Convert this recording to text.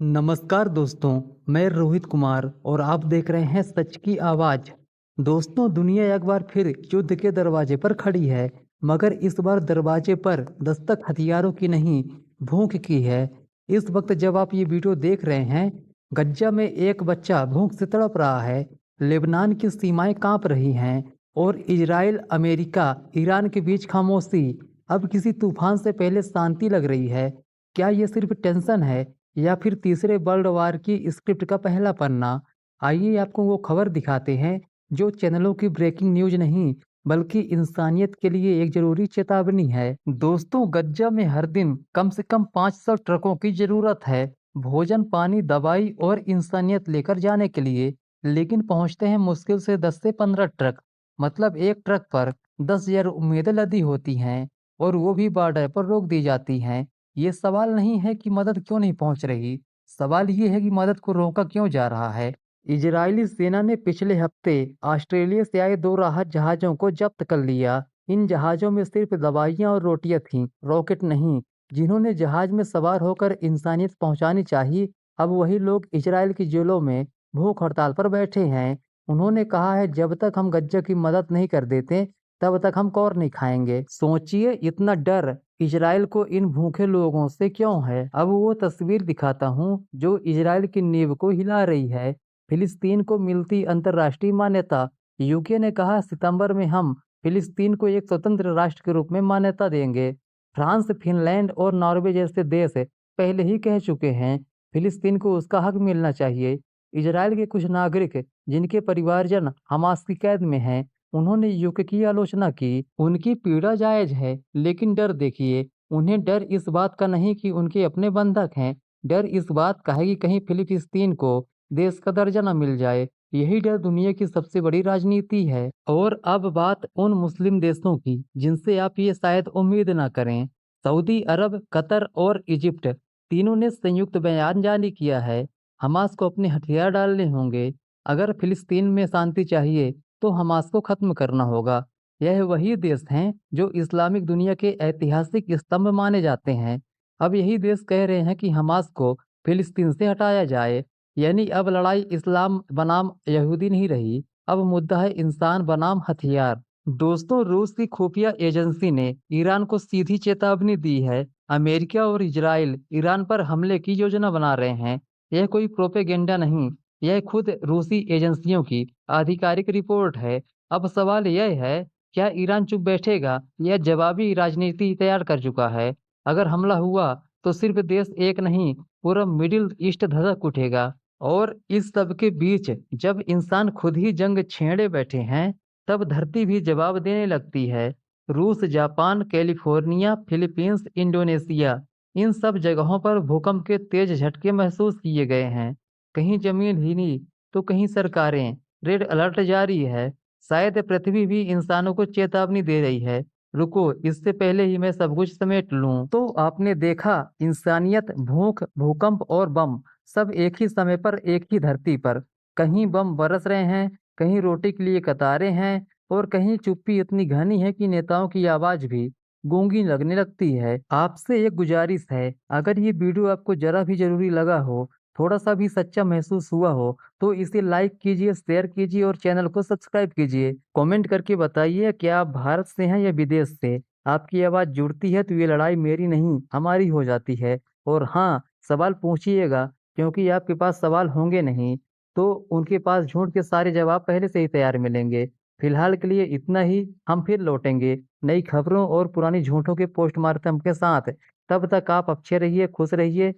नमस्कार दोस्तों, मैं रोहित कुमार और आप देख रहे हैं सच की आवाज। दोस्तों, दुनिया एक बार फिर युद्ध के दरवाजे पर खड़ी है, मगर इस बार दरवाजे पर दस्तक हथियारों की नहीं, भूख की है। इस वक्त जब आप ये वीडियो देख रहे हैं, गज्जा में एक बच्चा भूख से तड़प रहा है, लेबनान की सीमाएं कांप रही हैं और इजराइल, अमेरिका, ईरान के बीच खामोशी। अब किसी तूफान से पहले शांति लग रही है। क्या ये सिर्फ टेंशन है या फिर तीसरे वर्ल्ड वार की स्क्रिप्ट का पहला पन्ना? आइए आपको वो खबर दिखाते हैं जो चैनलों की ब्रेकिंग न्यूज नहीं, बल्कि इंसानियत के लिए एक जरूरी चेतावनी है। दोस्तों, गज्जा में हर दिन कम से कम 500 ट्रकों की जरूरत है, भोजन, पानी, दवाई और इंसानियत लेकर जाने के लिए। लेकिन पहुंचते हैं मुश्किल से 10 से 15 ट्रक। मतलब एक ट्रक पर 10,000 उम्मीदें लदी होती हैं और वो भी बॉर्डर पर रोक दी जाती हैं। ये सवाल नहीं है कि मदद क्यों नहीं पहुंच रही, सवाल ये है कि मदद को रोका क्यों जा रहा है। इजरायली सेना ने पिछले हफ्ते ऑस्ट्रेलिया से आए 2 राहत जहाज़ों को जब्त कर लिया। इन जहाज़ों में सिर्फ दवाइयां और रोटियां थीं, रॉकेट नहीं। जिन्होंने जहाज में सवार होकर इंसानियत पहुंचानी चाहिए, अब वही लोग इजराइल की जेलों में भूख हड़ताल पर बैठे हैं। उन्होंने कहा है, जब तक हम गज्जा की मदद नहीं कर देते, तब तक हम कौर नहीं खाएंगे। सोचिए, इतना डर इजराइल को इन भूखे लोगों से क्यों है? अब वो तस्वीर दिखाता हूँ जो इजराइल की नींव को हिला रही है। फिलिस्तीन को मिलती अंतर्राष्ट्रीय मान्यता। यूके ने कहा, सितंबर में हम फिलिस्तीन को एक स्वतंत्र राष्ट्र के रूप में मान्यता देंगे। फ्रांस, फिनलैंड और नॉर्वे जैसे देश पहले ही कह चुके हैं फिलिस्तीन को उसका हक मिलना चाहिए। इजराइल के कुछ नागरिक जिनके परिवारजन हमास की कैद में हैं, उन्होंने यूके की आलोचना की। उनकी पीड़ा जायज है, लेकिन डर देखिए, उन्हें डर इस बात का नहीं कि उनके अपने बंधक हैं, डर इस बात का है कि कहीं फिलिस्तीन को देश का दर्जा न मिल जाए। यही डर दुनिया की सबसे बड़ी राजनीति है। और अब बात उन मुस्लिम देशों की जिनसे आप ये शायद उम्मीद ना करें। सऊदी अरब, कतर और इजिप्ट तीनों ने संयुक्त बयान जारी किया है। हमास को अपने हथियार डालने होंगे। अगर फिलिस्तीन में शांति चाहिए तो हमास को खत्म करना होगा। यह वही देश हैं जो इस्लामिक दुनिया के ऐतिहासिक स्तंभ माने जाते हैं। अब यही देश कह रहे हैं कि हमास को फिलिस्तीन से हटाया जाए। यानी अब लड़ाई इस्लाम बनाम यहूदी नहीं रही, अब मुद्दा है इंसान बनाम हथियार। दोस्तों, रूस की खुफिया एजेंसी ने ईरान को सीधी चेतावनी दी है। अमेरिका और इजराइल ईरान पर हमले की योजना बना रहे हैं। यह कोई प्रोपेगेंडा नहीं, यह खुद रूसी एजेंसियों की आधिकारिक रिपोर्ट है। अब सवाल यह है, क्या ईरान चुप बैठेगा या जवाबी राजनीति तैयार कर चुका है? अगर हमला हुआ तो सिर्फ देश एक नहीं, पूरा मिडिल ईस्ट धधक उठेगा। और इस सब के बीच जब इंसान खुद ही जंग छेड़े बैठे हैं, तब धरती भी जवाब देने लगती है। रूस, जापान, कैलिफोर्निया, फिलीपींस, इंडोनेशिया, इन सब जगहों पर भूकंप के तेज झटके महसूस किए गए हैं। कहीं जमीन हिली तो कहीं सरकारें रेड अलर्ट जारी है। शायद पृथ्वी भी इंसानों को चेतावनी दे रही है, रुको, इससे पहले ही मैं सब कुछ समेट लूं। तो आपने देखा, इंसानियत, भूख, भूकंप और बम, सब एक ही समय पर एक ही धरती पर। कहीं बम बरस रहे हैं, कहीं रोटी के लिए कतारें हैं और कहीं चुप्पी इतनी घनी है कि नेताओं की आवाज भी गूंगी लगने लगती है। आपसे एक गुजारिश है, अगर ये वीडियो आपको जरा भी जरूरी लगा हो, थोड़ा सा भी सच्चा महसूस हुआ हो, तो इसे लाइक कीजिए, शेयर कीजिए और चैनल को सब्सक्राइब कीजिए। कमेंट करके बताइए क्या आप भारत से हैं या विदेश से। आपकी आवाज़ जुड़ती है तो ये लड़ाई मेरी नहीं, हमारी हो जाती है। और हाँ, सवाल पूछिएगा, क्योंकि आपके पास सवाल होंगे नहीं तो उनके पास झूठ के सारे जवाब पहले से ही तैयार मिलेंगे। फिलहाल के लिए इतना ही, हम फिर लौटेंगे नई खबरों और पुरानी झूठों के पोस्टमार्टम के साथ। तब तक आप अच्छे रहिए, खुश रहिए